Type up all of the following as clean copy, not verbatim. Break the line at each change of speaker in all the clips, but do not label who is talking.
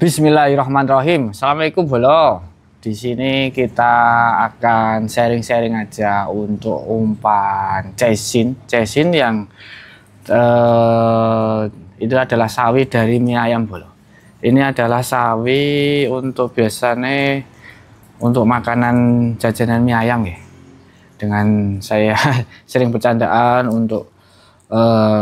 Bismillahirrahmanirrahim. Assalamualaikum bolo. Di sini kita akan sharing-sharing aja untuk umpan cesin yang itu adalah sawi dari mie ayam bolo. Ini adalah sawi untuk biasanya untuk makanan jajanan mie ayam ya. Dengan saya sering bercandaan untuk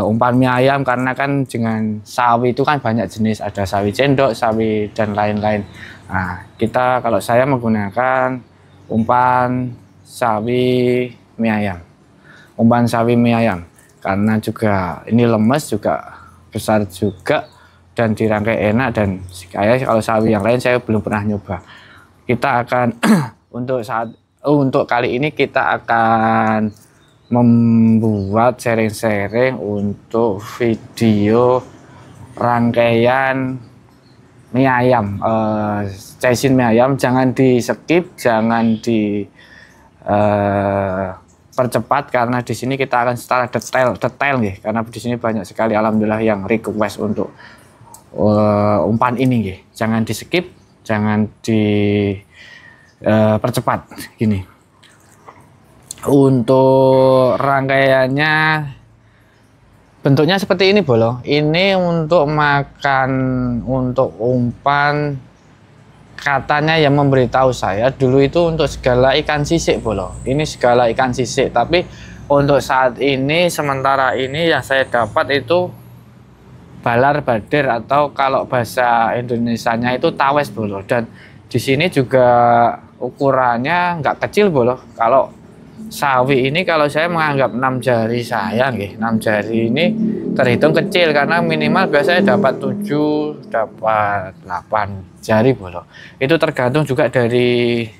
umpan mie ayam karena kan dengan sawi itu kan banyak jenis, ada sawi cendok, sawi dan lain-lain. Nah, kita kalau saya menggunakan umpan sawi mie ayam, umpan sawi mie ayam karena juga ini lemes juga, besar juga dan dirangkai enak, dan kalau sawi yang lain saya belum pernah nyoba. Kita akan untuk kali ini kita akan membuat sharing-sharing untuk video rangkaian mie ayam, cesin mie ayam. Jangan di skip, jangan di percepat karena di sini kita akan secara detail nih, karena di sini banyak sekali alhamdulillah yang request untuk umpan ini nih. Jangan di skip, jangan di percepat gini. Untuk rangkaiannya bentuknya seperti ini bolo. Ini untuk makan, untuk umpan, katanya yang memberitahu saya dulu itu untuk segala ikan sisik bolo. Ini segala ikan sisik, tapi untuk saat ini sementara ini yang saya dapat itu balar badir, atau kalau bahasa Indonesianya itu tawes bolo. Dan di sini juga ukurannya nggak kecil bolo. Kalau sawi ini kalau saya menganggap 6 jari saya nggih, 6 jari ini terhitung kecil karena minimal biasanya dapat 7, dapat 8 jari bolo. Itu tergantung juga dari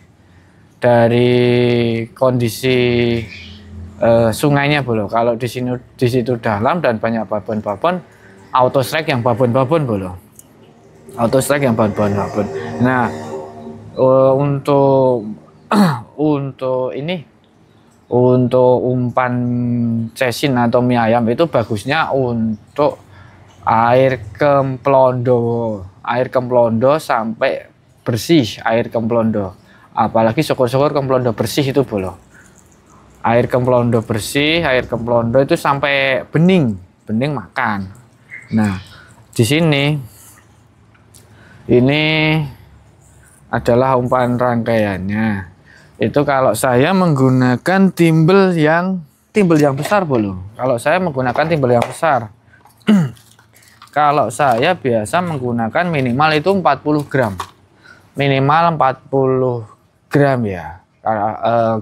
kondisi sungainya bolo. Kalau di situ dalam dan banyak babon-babon, auto strike yang babon-babon bolo. Auto strike yang babon-babon. Nah, untuk umpan cesin atau mie ayam itu bagusnya untuk air kemplondo sampai bersih, air kemplondo. Apalagi syukur-syukur kemplondo bersih itu bolo. Air kemplondo bersih, air kemplondo itu sampai bening makan. Nah, di sini ini adalah umpan rangkaiannya. Itu kalau saya menggunakan timbel yang besar bolo. Kalau saya menggunakan timbel yang besar. Kalau saya biasa menggunakan minimal itu 40 gram. Minimal 40 gram ya.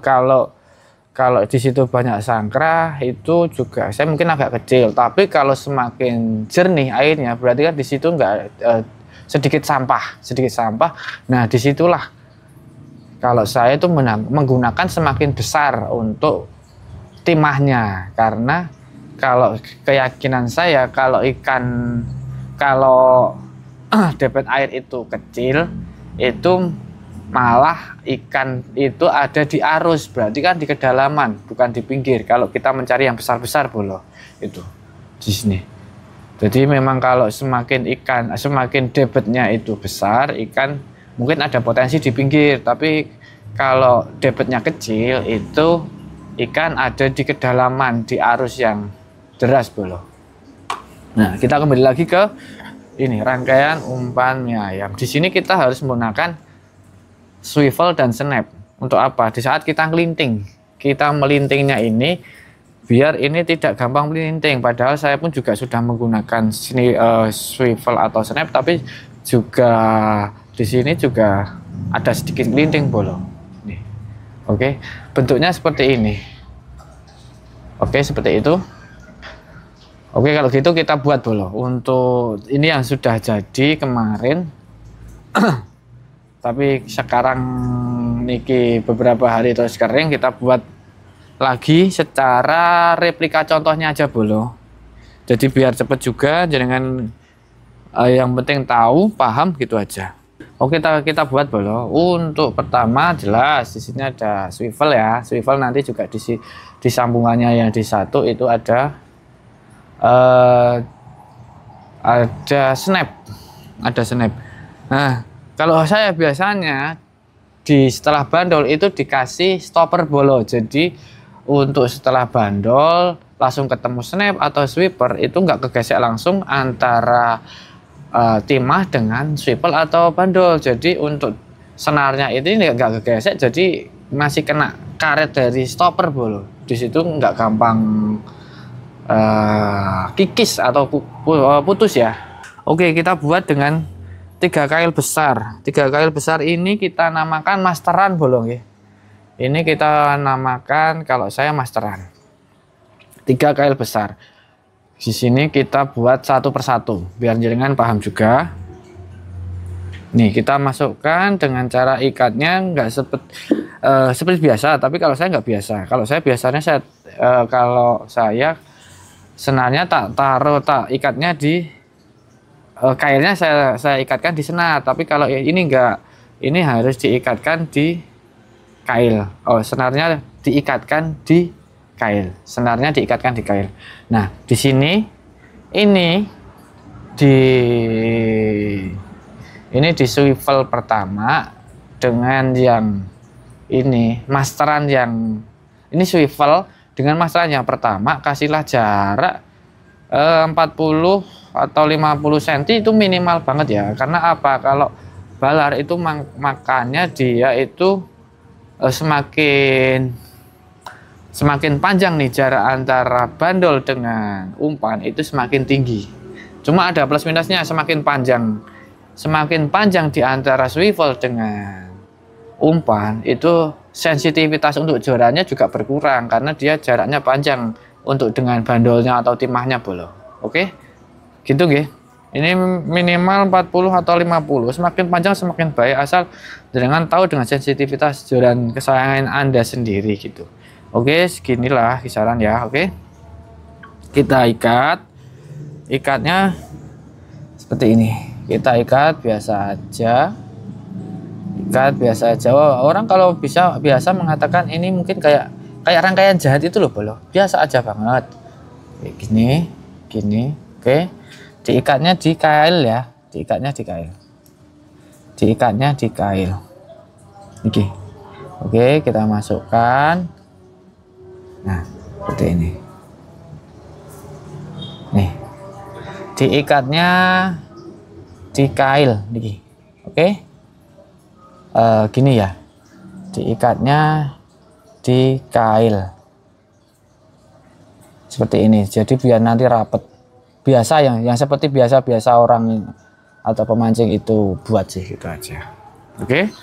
Kalau di situ banyak sangkra itu juga saya mungkin agak kecil. Tapi kalau semakin jernih airnya berarti kan di situ enggak sedikit sampah. Nah, disitulah kalau saya itu menggunakan semakin besar untuk timahnya, karena kalau keyakinan saya kalau debit air itu kecil, itu malah ikan itu ada di arus, berarti kan di kedalaman bukan di pinggir. Kalau kita mencari yang besar-besar bolo itu di sini. Jadi memang kalau semakin debitnya itu besar, ikan mungkin ada potensi di pinggir, tapi kalau debitnya kecil itu ikan ada di kedalaman, di arus yang deras bolo. Nah, kita kembali lagi ke ini rangkaian umpan mie ayam. Di sini kita harus menggunakan swivel dan snap. Untuk apa? Di saat kita ngelinting, kita melintingnya ini biar ini tidak gampang melinting. Padahal saya pun juga sudah menggunakan swivel atau snap, tapi juga di sini juga ada sedikit melinting bolo. Nih. Oke, bentuknya seperti ini. Oke, seperti itu. Oke, kalau gitu kita buat bolo. Untuk ini yang sudah jadi kemarin. Tapi sekarang niki beberapa hari terus kering, kita buat lagi secara replika contohnya aja bolo. Jadi biar cepet juga, jangan yang penting tahu, paham gitu aja. Oke, kita buat bolo. Untuk pertama jelas di sini ada swivel ya. Swivel nanti juga di sambungannya yang di satu itu ada snap. Nah, kalau saya biasanya di setelah bandol itu dikasih stopper bolo. Jadi untuk setelah bandol langsung ketemu snap atau sweeper itu nggak kegesek langsung antara timah dengan swivel atau bandol. Jadi untuk senarnya ini nggak kegesek, jadi masih kena karet dari stopper bolo. Di situ nggak gampang kikis atau putus ya. Oke, kita buat dengan 3 kail besar. 3 kail besar ini kita namakan masteran bolong ya. Ini kita namakan, kalau saya masteran. 3 kail besar. Di sini kita buat satu persatu biar jenengan paham juga. Nih, kita masukkan dengan cara ikatnya nggak seperti biasa, tapi kalau saya nggak biasa. Kalau saya biasanya kalau saya senarnya tak ikatnya di kailnya saya ikatkan di senar, tapi kalau ini enggak, ini harus diikatkan di kail. Senarnya diikatkan di kail, senarnya diikatkan di kail. Nah, di sini ini di swivel pertama dengan yang ini masteran, yang ini swivel dengan masteran yang pertama kasihlah jarak 40 atau 50 cm itu minimal banget ya. Karena apa? Kalau balar itu makannya dia itu semakin panjang nih, jarak antara bandol dengan umpan itu semakin tinggi. Cuma ada plus minusnya, semakin panjang di antara swivel dengan umpan itu sensitivitas untuk juaranya juga berkurang karena dia jaraknya panjang untuk dengan bandolnya atau timahnya bolo. Oke, gitu nggih. Ini minimal 40 atau 50, semakin panjang semakin baik, asal dengan tahu dengan sensitivitas joran kesayangan Anda sendiri gitu. Oke, seginilah kisaran ya. Oke, kita ikatnya seperti ini. Kita ikat biasa aja, Orang kalau biasa mengatakan ini mungkin kayak rangkaian jahat itu loh bolo. Biasa aja banget, kayak gini. Oke, diikatnya di kail ya, diikatnya di kail. Oke, kita masukkan. Nah, seperti ini. Nih, diikatnya di kail nih. Oke, gini ya, diikatnya di kail seperti ini. Jadi biar nanti rapet. Biasa yang seperti biasa orang atau pemancing itu buat sih, gitu aja. Oke.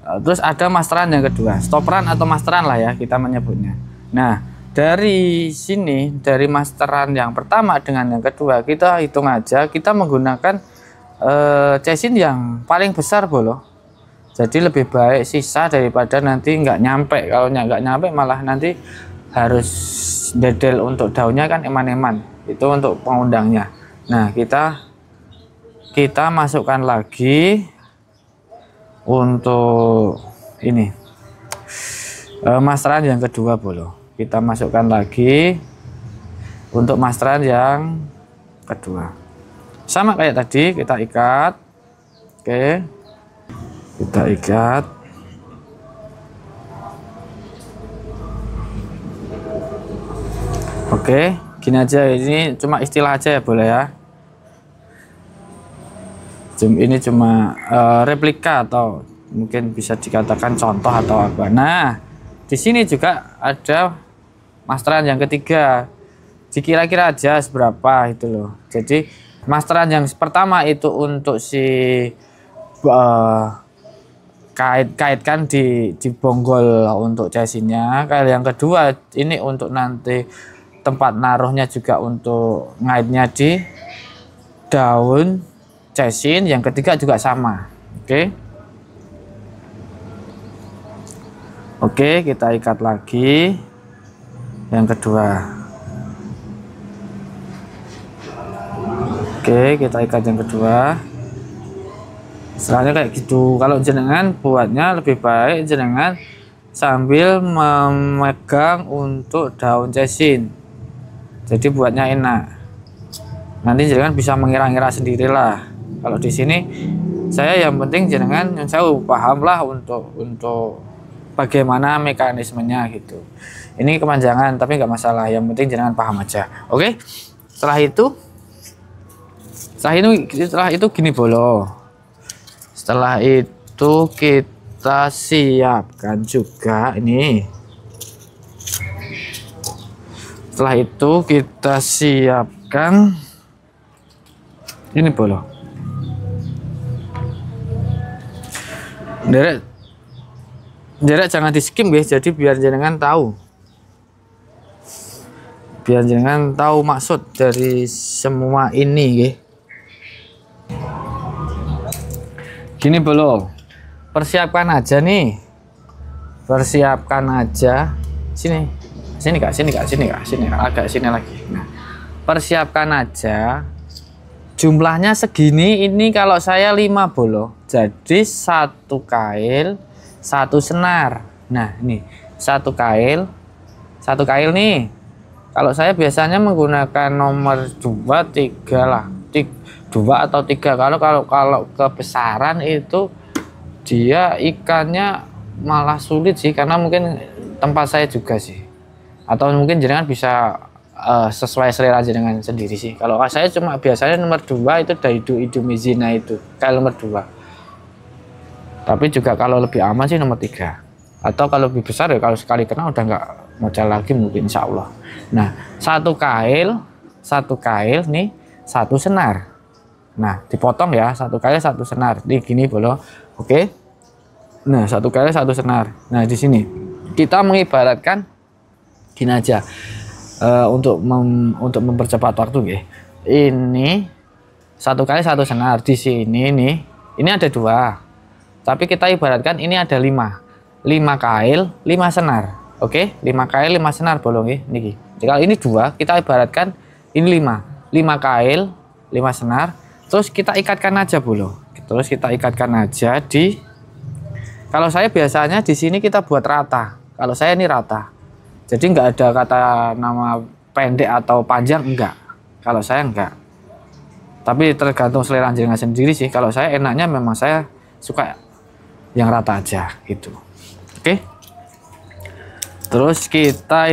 Terus ada masteran yang kedua, stopperan atau masteran lah ya kita menyebutnya. Nah, dari sini, dari masteran yang pertama dengan yang kedua, kita hitung aja, kita menggunakan cesin yang paling besar bolo. Jadi lebih baik sisa daripada nanti nggak nyampe. Kalau nggak nyampe malah nanti harus dedel untuk daunnya kan eman-eman. Itu untuk pengundangnya. Nah, kita masukkan lagi untuk ini masteran yang kedua bolo. Kita masukkan lagi untuk masteran yang kedua. Sama kayak tadi, kita ikat. Oke, kita ikat. Oke, gini aja, ini cuma istilah aja ya boleh ya. Ini cuma replika atau mungkin bisa dikatakan contoh atau apa. Nah, di sini juga ada masteran yang ketiga. Dikira-kira aja seberapa itu loh. Jadi masteran yang pertama itu untuk si kaitkan di bonggol untuk cesinnya. Kayak yang kedua ini untuk nanti tempat naruhnya juga untuk ngaitnya di daun cesin. Yang ketiga juga sama. Oke, kita ikat lagi yang kedua. Oke, kita ikat yang kedua. Setelahnya kayak gitu. Kalau jenengan buatnya lebih baik jenengan sambil memegang untuk daun cesin. Jadi buatnya enak. Nanti jenengan bisa mengira-ngira sendirilah. Kalau di sini Saya yang penting jenengan yang saya paham lah untuk bagaimana mekanismenya gitu. Ini kepanjangan tapi nggak masalah, yang penting jenengan paham aja. Oke. Setelah itu gini bolo. Setelah itu kita siapkan juga ini. Setelah itu kita siapkan ini bolo. Derek jangan di skim guys, jadi biar jenengan tahu. Biar jenengan tahu maksud dari semua ini guys. Gini bolo. Persiapkan aja nih. Persiapkan aja. Sini Kak, agak sini lagi. Nah, persiapkan aja. Jumlahnya segini, ini kalau saya 5 bolo. Jadi 1 kail, 1 senar. Nah, ini 1 kail nih. Kalau saya biasanya menggunakan nomor 2, 3 lah. 2 atau 3. Kalau kebesaran itu dia ikannya malah sulit sih, karena mungkin tempat saya juga sih. Atau mungkin jenengan bisa sesuai selera jenengan sendiri sih. Kalau saya cuma biasanya nomor 2 itu Daido Idomizina itu kail nomor 2. Tapi juga kalau lebih aman sih nomor 3. Atau kalau lebih besar ya kalau sekali kena udah nggak modal lagi mungkin insya Allah. Nah, 1 kail nih 1 senar. Nah, dipotong ya, 1 kail 1 senar. Nih gini bolo. Oke. Nah, 1 kail 1 senar. Nah, di sini kita mengibaratkan gini aja. Untuk mempercepat waktu ya. Ini 1 kali 1 senar. Di sini nih, ini ada 2. Tapi kita ibaratkan ini ada 5. 5 kail, 5 senar. Oke, 5 kail, 5 senar bolong ya. Niki. Kalau ini 2, kita ibaratkan ini 5. 5 kail, 5 senar. Terus kita ikatkan aja bolong. Terus kita ikatkan aja di. Kalau saya biasanya di sini kita buat rata. Kalau saya ini rata. Jadi nggak ada kata nama pendek atau panjang, enggak. Kalau saya enggak. Tapi tergantung selera jenengan sendiri sih. Kalau saya enaknya memang saya suka yang rata aja gitu. Oke. Terus kita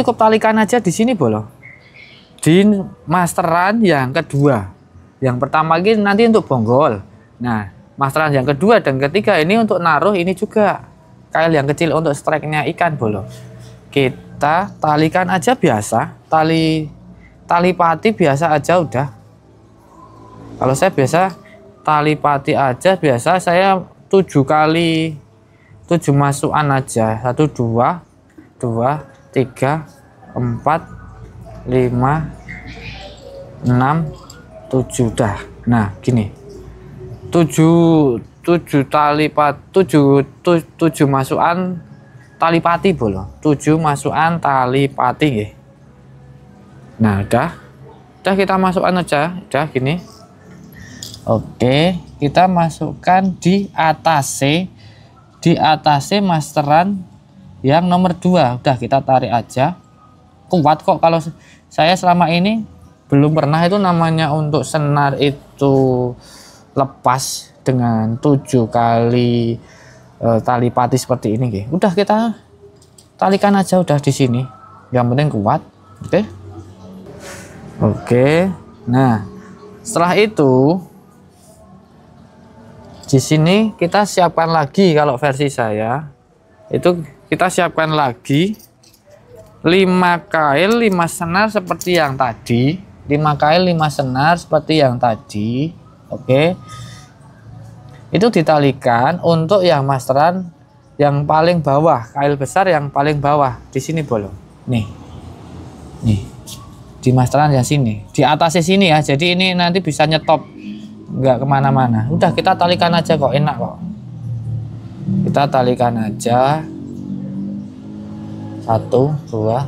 cukup talikan aja di sini bolo. Di masteran yang kedua. Yang pertama ini nanti untuk bonggol. Nah, masteran yang kedua dan ketiga ini untuk naruh ini juga. Kail yang kecil untuk strike-nya ikan bolo. Kita talikan aja biasa, tali pati biasa aja udah. Kalau saya biasa tali pati aja biasa, saya 7 kali 7 masukan aja. 1 2 3 4 5 6 7 dah. Nah, gini. 7 masukan tali pati bolo. 7 masukan tali pati nggih. Nah, udah kita masukkan aja, udah gini. Oke, kita masukkan di atasnya masteran yang nomor 2. Udah kita tarik aja. Kuat kok, kalau saya selama ini belum pernah itu namanya untuk senar itu lepas dengan 7 kali tali pati seperti ini gitu. Udah kita talikan aja udah di sini. Yang penting kuat. Oke. Nah, setelah itu di sini kita siapkan lagi, kalau versi saya itu kita siapkan lagi 5 kail 5 senar seperti yang tadi. 5 kail 5 senar seperti yang tadi. Oke. Itu ditalikan untuk yang masteran yang paling bawah, kail besar yang paling bawah di sini bolo. Nih di masteran yang sini, di atasnya sini ya. Jadi ini nanti bisa nyetop, nggak kemana-mana. Udah kita talikan aja kok, enak kok. Kita talikan aja 1 2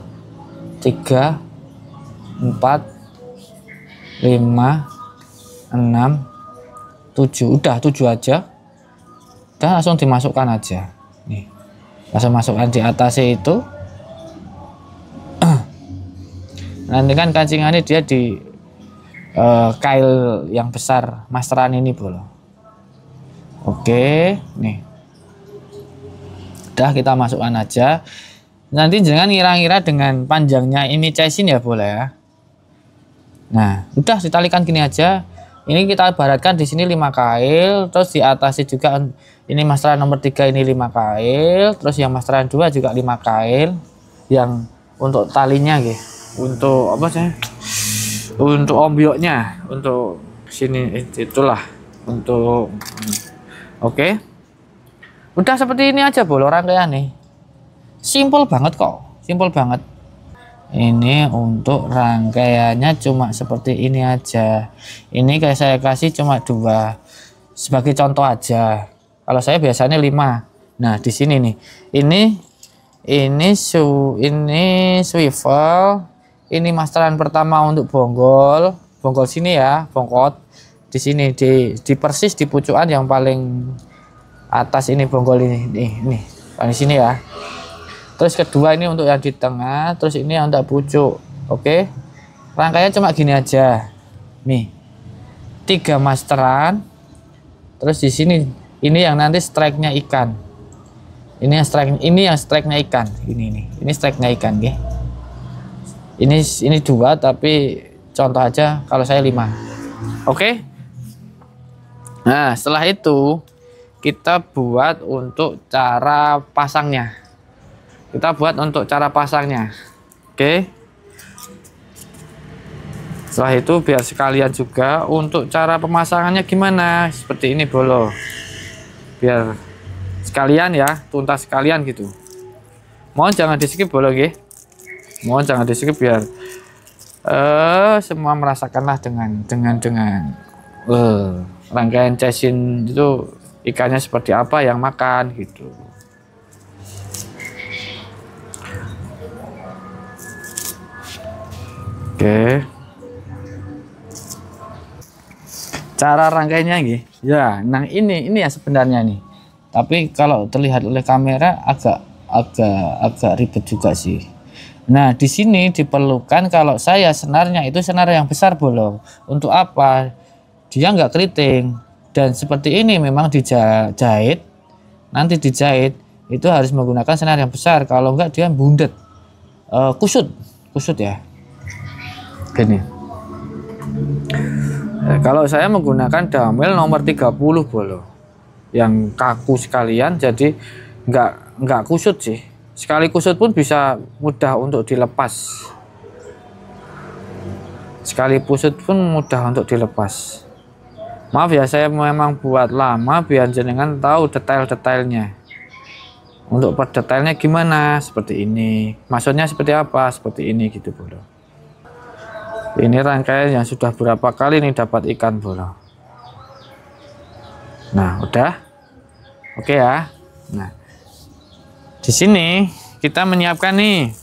3 4 5 6 7. Udah 7 aja. Udah langsung dimasukkan aja. Nih. Langsung masukkan di atasnya itu. Nanti kan kancingannya dia kail yang besar masteran ini bolo. Oke, nih udah, kita masukkan aja. Nanti jangan ngira-ngira dengan panjangnya ini cesin ya boleh ya. Nah udah ditalikan gini aja. Ini kita ibaratkan di sini 5 kail, terus di atasnya juga ini masteran nomor 3 ini 5 kail, terus yang masteran 2 juga 5 kail. Yang untuk talinya gitu, untuk apa sih, untuk ombyoknya, untuk sini itulah untuk. Oke, udah seperti ini aja bolo rangkaian nih, simple banget kok, simple banget. Ini untuk rangkaiannya cuma seperti ini aja. Ini kayak saya kasih cuma 2 sebagai contoh aja. Kalau saya biasanya 5. Nah di sini nih, ini swivel, ini masteran pertama untuk bonggol sini ya, bongkot di sini di persis di pucukan yang paling atas ini bonggol ini paling sini ya. Terus kedua ini untuk yang di tengah, terus ini yang untuk pucuk. Oke, rangkaian cuma gini aja nih, 3 masteran. Terus di sini ini yang nanti strike-nya ikan, ini yang strike-nya ikan, ini strike-nya ikan ya. Ini 2 tapi contoh aja, kalau saya 5. Oke, nah setelah itu kita buat untuk cara pasangnya. Oke, setelah itu biar sekalian juga untuk cara pemasangannya gimana, seperti ini bolo, biar sekalian ya, tuntas sekalian gitu. Mohon jangan di skip bolo nggih, mohon jangan di skip biar semua merasakanlah dengan rangkaian cesin itu ikannya seperti apa yang makan gitu. Oke, cara rangkainya nih ya. Nah ini ya sebenarnya nih, tapi kalau terlihat oleh kamera agak ribet juga sih. Nah di sini diperlukan, kalau saya senarnya itu senar yang besar bolo. Untuk apa? Dia nggak keriting, dan seperti ini memang dijahit, nanti dijahit itu harus menggunakan senar yang besar. Kalau enggak dia bundet, kusut ya gini. Kalau saya menggunakan damel nomor 30 bolo yang kaku sekalian, jadi nggak kusut sih. Sekali kusut pun bisa mudah untuk dilepas. Maaf ya, saya memang buat lama biar jenengan tahu detail-detailnya. Untuk per detailnya gimana, seperti ini. Maksudnya seperti apa, seperti ini gitu bolo. Ini rangkaian yang sudah berapa kali nih dapat ikan bolo. Nah udah, oke ya. Nah di sini kita menyiapkan nih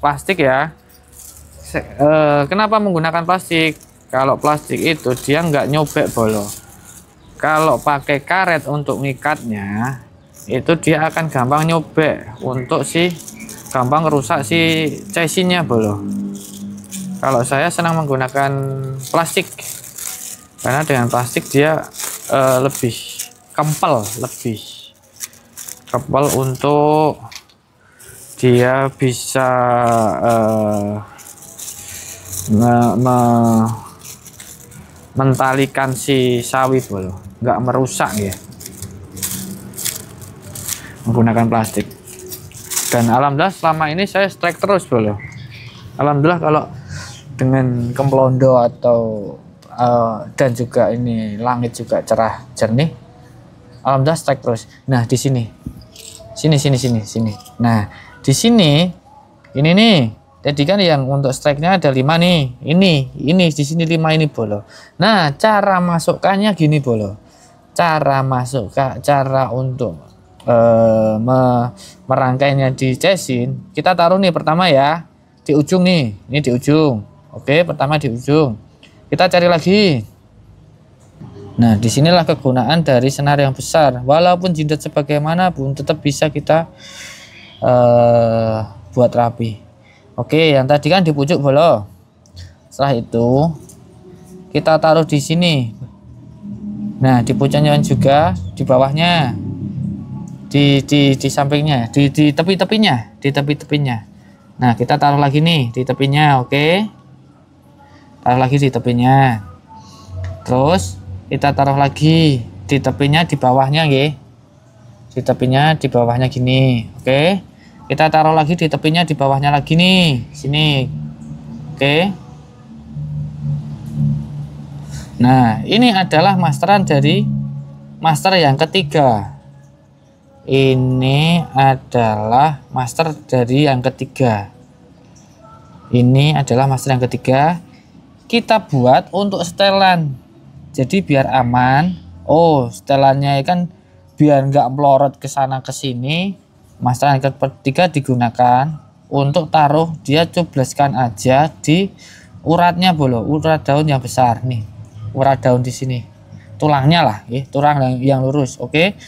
plastik ya. Kenapa menggunakan plastik? Kalau plastik itu dia nggak nyobek bolo. Kalau pakai karet untuk ngikatnya itu dia akan gampang nyobek, untuk gampang rusak si cesinnya bolo. Kalau saya senang menggunakan plastik karena dengan plastik dia lebih kempel untuk dia bisa mentalikan si sawi bolo, nggak merusak ya menggunakan plastik. Dan alhamdulillah selama ini saya strike terus bolo. Alhamdulillah kalau dengan kemplondo atau dan juga ini langit juga cerah jernih, alhamdulillah strike terus. Nah di sini. Nah di sini ini nih, jadi kan yang untuk strike-nya ada 5 nih. Ini di sini 5 ini bolo. Nah cara masukkannya gini bolo. Cara untuk merangkainya di cesin, kita taruh nih pertama ya di ujung nih, ini di ujung. Oke, pertama di ujung. Kita cari lagi. Nah, disinilah kegunaan dari senar yang besar. Walaupun jindet sebagaimanapun, tetap bisa kita buat rapi. Oke, yang tadi kan di pucuk bolo. Setelah itu kita taruh di sini. Nah, di puncaknya juga, di bawahnya, di sampingnya, di tepi-tepinya, di tepi-tepinya. Nah, kita taruh lagi nih di tepinya, oke. Taruh lagi di tepinya. Terus kita taruh lagi di tepinya, di bawahnya, nggih. Di tepinya, di bawahnya gini, oke. Kita taruh lagi di tepinya, di bawahnya lagi nih, sini, oke. Nah, ini adalah masteran dari master yang ketiga. Ini adalah master dari yang ketiga. Ini adalah master yang ketiga. Kita buat untuk setelan. Jadi biar aman. Oh, setelannya kan biar nggak melorot ke sana ke sini. Master yang ketiga digunakan untuk taruh, dia cubleskan aja di uratnya bolo, urat daun yang besar nih. Urat daun di sini, tulangnya lah, tulang yang lurus. Oke.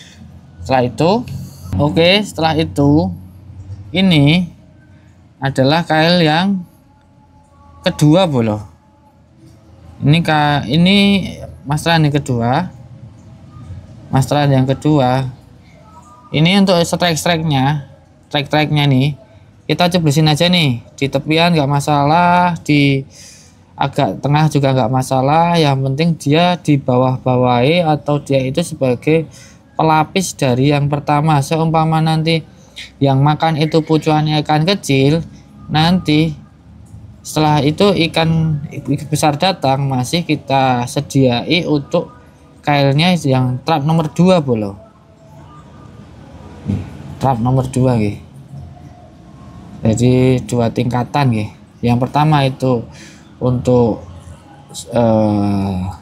Setelah itu, ini adalah kail yang kedua bolo. Ini masteran yang kedua. Masteran yang kedua. Ini untuk strike-nya nih, kita coblosin aja nih di tepian nggak masalah, di agak tengah juga nggak masalah, yang penting dia di bawah-bawahi atau dia itu sebagai pelapis dari yang pertama. Seumpama nanti yang makan itu pucuannya ikan kecil, nanti setelah itu ikan besar datang, masih kita sediai untuk kailnya yang trap nomor 2 bolo. Trap nomor 2 nggih. Jadi 2 tingkatan nggih. Yang pertama itu untuk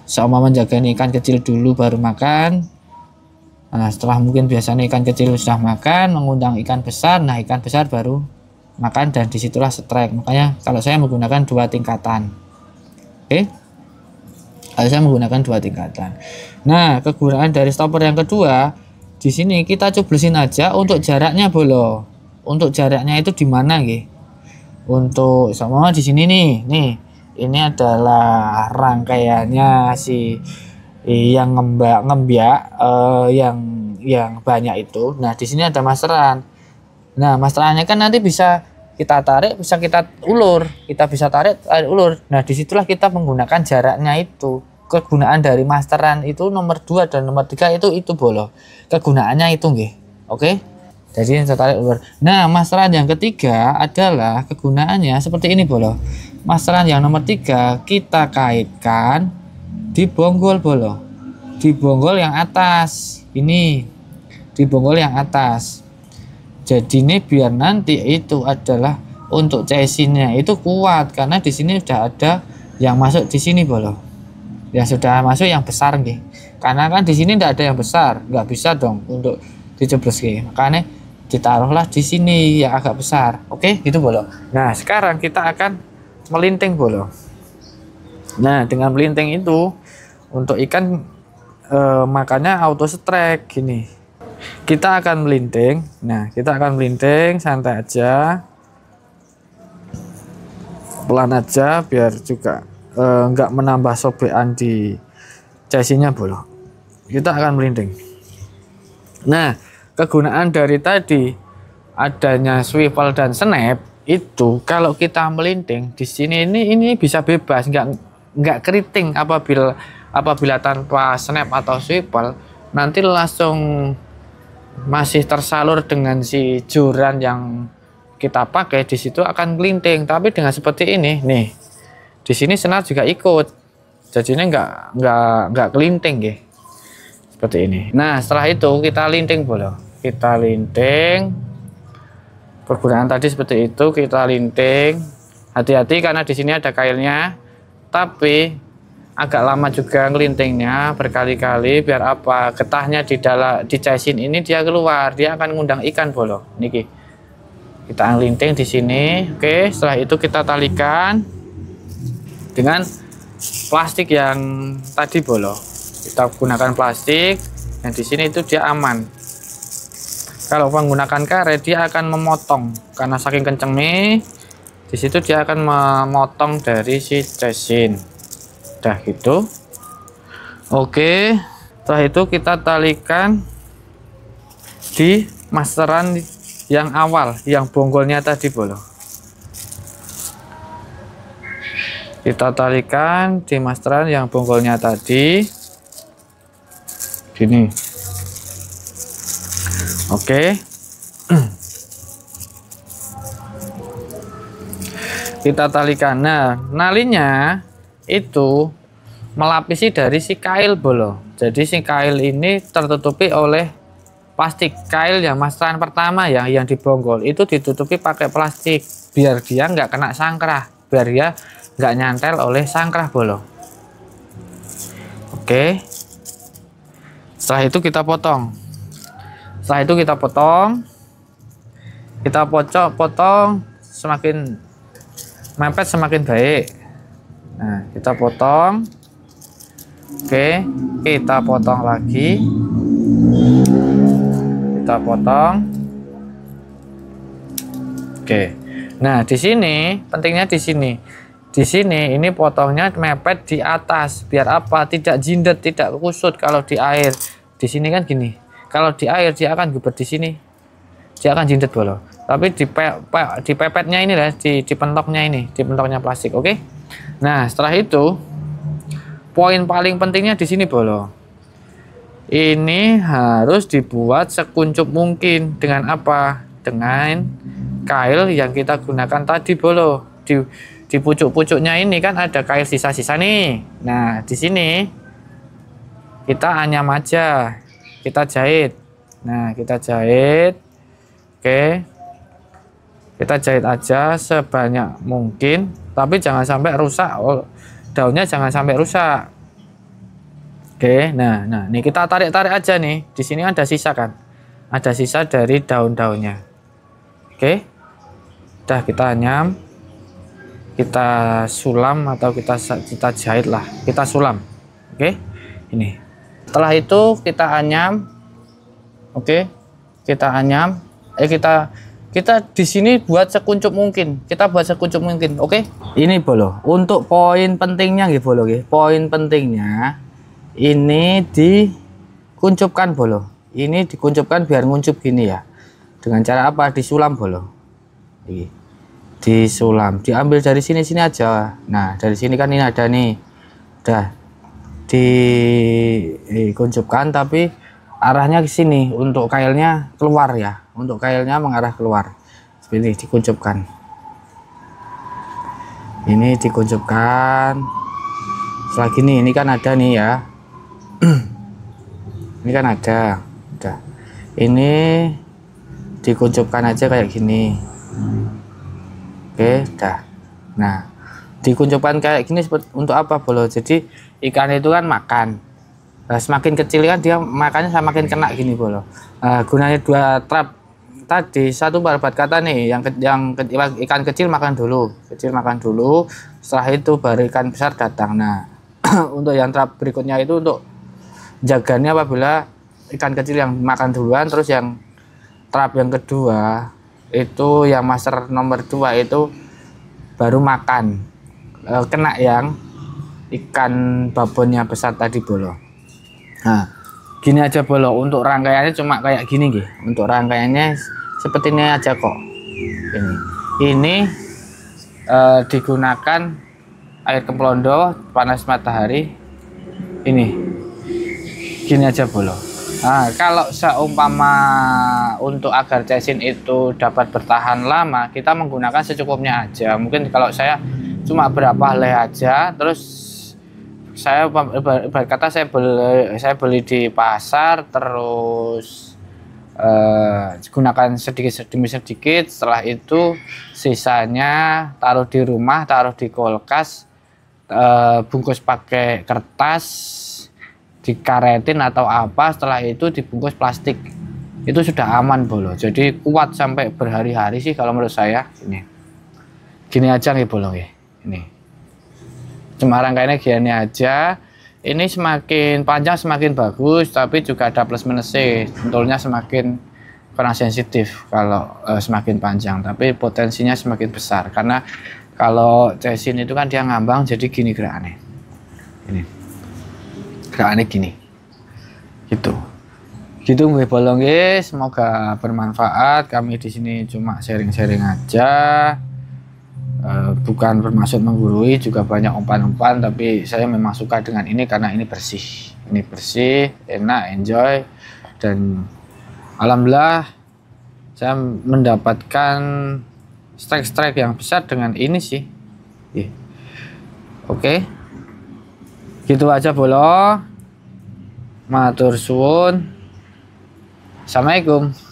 seumpama menjaga ikan kecil dulu baru makan. Nah, setelah mungkin biasanya ikan kecil sudah makan, mengundang ikan besar, nah ikan besar baru makan, dan disitulah strike. Makanya kalau saya menggunakan 2 tingkatan. Oke. Kalau saya menggunakan 2 tingkatan. Nah, kegunaan dari stopper yang kedua, di sini kita coblosin aja untuk jaraknya bolo. Untuk jaraknya itu di mana nggih? Untuk sama di sini nih. Ini adalah rangkaiannya si yang ngembiak yang banyak itu. Nah, di sini ada masteran. Nah, masterannya kan nanti bisa kita tarik, bisa kita ulur, kita bisa tarik ulur. Nah, disitulah kita menggunakan jaraknya itu. Kegunaan dari masteran itu nomor 2 dan nomor 3 itu bolo. Kegunaannya itu nggih. Oke. Jadi saya tarik ulur. Nah, masteran yang ketiga adalah kegunaannya seperti ini bolo. Masteran yang nomor 3 kita kaitkan di bonggol bolo. Di bonggol yang atas. Ini di bonggol yang atas. Jadi ini biar nanti itu adalah untuk chasinnya itu kuat, karena di sini sudah ada yang masuk di sini bolo. Yang sudah masuk yang besar nih. Karena kan di sini tidak ada yang besar, nggak bisa dong untuk dicoblos nih. Makanya ditaruhlah di sini yang agak besar. Oke, gitu bolo. Nah, sekarang kita akan melinting bolo. Nah, dengan melinting itu untuk ikan makannya auto strike gini. Kita akan melinting. Nah, kita akan melinting santai aja, pelan aja biar juga nggak menambah sobekan di chassis-nya bolo. Kita akan melinting. Nah, kegunaan dari tadi adanya swivel dan snap itu, kalau kita melinting di sini ini bisa bebas, nggak keriting apabila tanpa snap atau swivel, nanti langsung masih tersalur dengan si joran yang kita pakai di situ akan melinting. Tapi dengan seperti ini nih, di sini senar juga ikut, jadinya nggak kelinting ya, seperti ini. Nah, setelah itu kita linting bolo. Kita linting. Pergunaan tadi seperti itu, kita linting. Hati-hati karena di sini ada kailnya, tapi agak lama juga ngelintingnya berkali-kali. Biar apa? Getahnya di chassis ini dia keluar, dia akan ngundang ikan bolo. Niki kita linting di sini. Oke, setelah itu kita talikan dengan plastik yang tadi bolo. Kita gunakan plastik yang di sini itu dia aman. Kalau menggunakan karet dia akan memotong karena saking kencengnya. Di situ dia akan memotong dari si chassis Dah gitu. Oke, setelah itu kita talikan di masteran yang awal, yang bonggolnya tadi bolo. Kita talikan di masteran yang bonggolnya tadi gini. Oke. Kita talikan. Nah, nalinya itu melapisi dari si kail bolo. Jadi si kail ini tertutupi oleh plastik. Kail yang masteran pertama yang dibonggol itu ditutupi pakai plastik biar dia nggak kena sangkrah, biar dia nggak nyantel oleh sangkrah bolo. Oke, setelah itu kita potong. Kita potong semakin mepet semakin baik. Nah, kita potong. Oke, kita potong lagi. Kita potong. Oke. Nah, di sini pentingnya di sini. Di sini ini potongnya mepet di atas. Biar apa? Tidak jindet, tidak kusut kalau di air. Di sini kan gini. Kalau di air dia akan guber di sini. Dia akan jindet bolo. Tapi di pepetnya ini lah, di pentoknya ini, di pentoknya plastik. Oke. Nah, setelah itu poin paling pentingnya di sini bolo. Ini harus dibuat sekuncup mungkin. Dengan apa? Dengan kail yang kita gunakan tadi bolo. Di pucuk-pucuknya ini kan ada kail sisa-sisa nih. Nah, di sini kita anyam aja, kita jahit. Nah, kita jahit. Oke, kita jahit aja sebanyak mungkin, tapi jangan sampai rusak. Daunnya jangan sampai rusak. Oke, nah, nih kita tarik-tarik aja nih. Di sini ada sisa kan? Ada sisa dari daun-daunnya. Oke, udah kita anyam. Kita sulam atau kita jahit lah, kita sulam. Oke, ini setelah itu kita anyam. Oke, kita anyam. Kita di sini buat sekuncup mungkin, oke. Ini bolo untuk poin pentingnya gitu bolo. Poin pentingnya ini dikuncupkan bolo. Ini dikuncupkan biar nguncup gini ya. Dengan cara apa? Disulam bolo. Disulam, diambil dari sini aja. Nah, dari sini kan ini ada nih, udah dikuncupkan tapi arahnya ke sini untuk kailnya keluar ya, untuk kailnya mengarah keluar. Seperti ini dikuncupkan. Ini dikuncupkan. Setelah gini, ini kan ada nih ya. Ini kan ada, udah. Ini dikuncupkan aja kayak gini. Oke, dah. Nah, dikuncupkan kayak gini untuk apa bolo? Jadi ikan itu kan makan. Nah, semakin kecil kan dia makannya semakin kena gini bolo. Gunanya dua trap tadi, satu buat kata nih, yang ikan kecil makan dulu, setelah itu baru ikan besar datang. Nah, untuk yang trap berikutnya itu untuk jaganya apabila ikan kecil yang makan duluan, terus yang trap yang kedua itu yang master nomor 2 itu baru makan, kena yang ikan babonnya besar tadi bolo. Nah, gini aja bolo, untuk rangkaiannya cuma kayak gini gitu. Untuk rangkaiannya seperti ini aja kok. Ini digunakan air kemplondo, panas matahari. Ini gini aja bolo. Nah, kalau seumpama untuk agar cesin itu dapat bertahan lama, kita menggunakan secukupnya aja. Mungkin kalau saya cuma berapa helai aja, terus saya berkata saya beli di pasar, terus gunakan sedikit demi sedikit. Setelah itu sisanya taruh di rumah, taruh di kulkas, bungkus pakai kertas, dikaretin atau apa, setelah itu dibungkus plastik. Itu sudah aman bolo, jadi kuat sampai berhari-hari sih kalau menurut saya. Ini gini aja nih bolo ya. Ini cuma rangkaiannya gini aja. Ini semakin panjang semakin bagus, tapi juga ada plus minusnya. Tentunya semakin kurang sensitif kalau semakin panjang, tapi potensinya semakin besar karena kalau cesin itu kan dia ngambang, jadi gini gerakannya. Ini gerakannya gini gitu gue bolong guys. Semoga bermanfaat. Kami di sini cuma sharing-sharing aja, bukan bermaksud menggurui, juga banyak umpan-umpan, tapi saya memang suka dengan ini karena ini bersih, enak, enjoy, dan alhamdulillah saya mendapatkan strike yang besar dengan ini sih. Oke, gitu aja bolo. Matur suwun. Assalamualaikum.